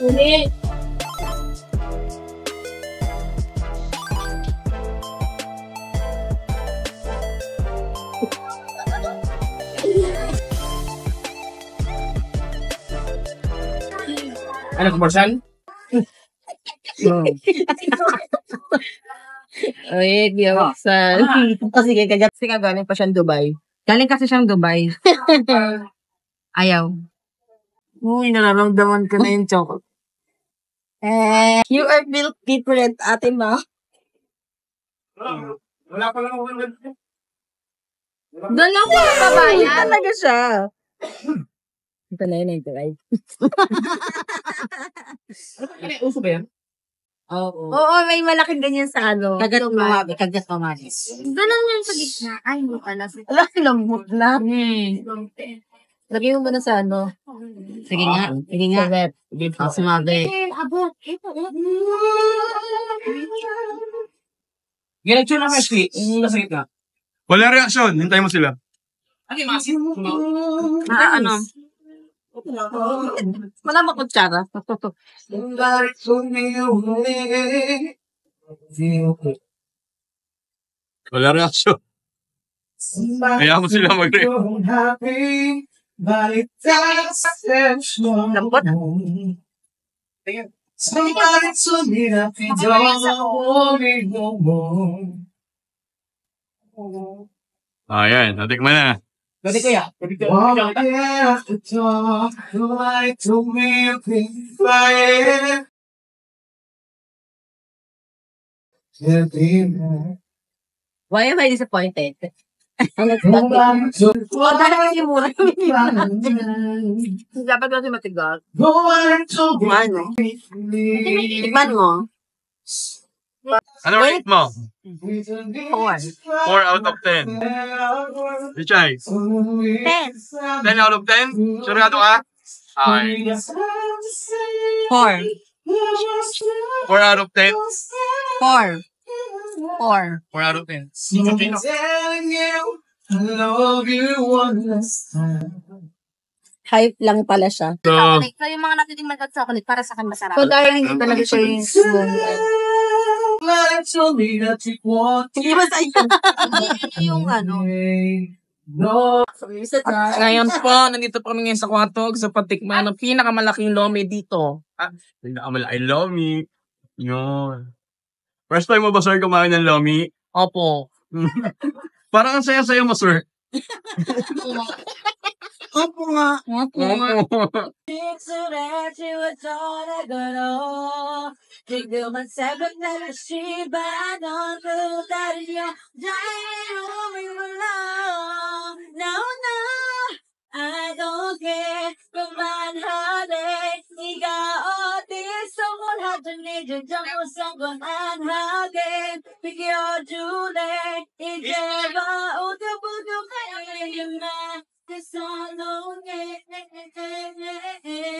Uli. Ano, kumarsan? Ay, di ako saan. Kasi galing pa siyang Dubai. Galing kasi siyang Dubai. Ayaw. Uy, nararamdaman ko na yung chocolate. You are built different, ate ma. Wala pa lang ako. Doon lang po babayan. Talaga siya. Ito na yun, ito right. Uso ba yan? Oo. Oo, may malaking ganyan sa ano. Kagat mamabi, kagat mamanis. Doon lang yan sa gitna. Ay, mo pala. Ala, lambot na. Lagyan mo ba na sa ano? Sige nga, sige nga. Sumabi. Abot. Ginagtyo na Wesley. Nasa gitna. Wala reaksyon. Hintay mo sila. Ano yung masin? Ano? Wala mo kutsara. Wala reaksyon. Kaya mo sila mag-react. Lambot. Ayan, natikman na. Pwede ko ya. Pwede ko ya. Why am I disappointed? Wala naman yung mura. Dapat kasi matigas. Tikman mo. Tikman mo. Ano rate mo? 4. 4 out of 10. Richay? 10. 10 out of 10? Sigurado ka? Okay. 4. 4 out of 10? 4. 4. 4 out of 10. Hype lang pala siya. So, So, yung mga natitingnan ko chocolate, para sa akin masarap. So, dahil hindi talaga siya yung hindi ba sa iyo? Yung ano. Ngayon po, nandito po kami ngayon sa Kwatog sa patikman ng pinakamalaking lome dito. ay, Lomi. Yun. First time mo ba, sir, kumain ng Lomi? Opo. Parang ang saya-saya mo, sir. Opo nga. I don't care 그만하래 네가 어디서 뭘 하든 이제 정성 그만하게 비켜줄래 이제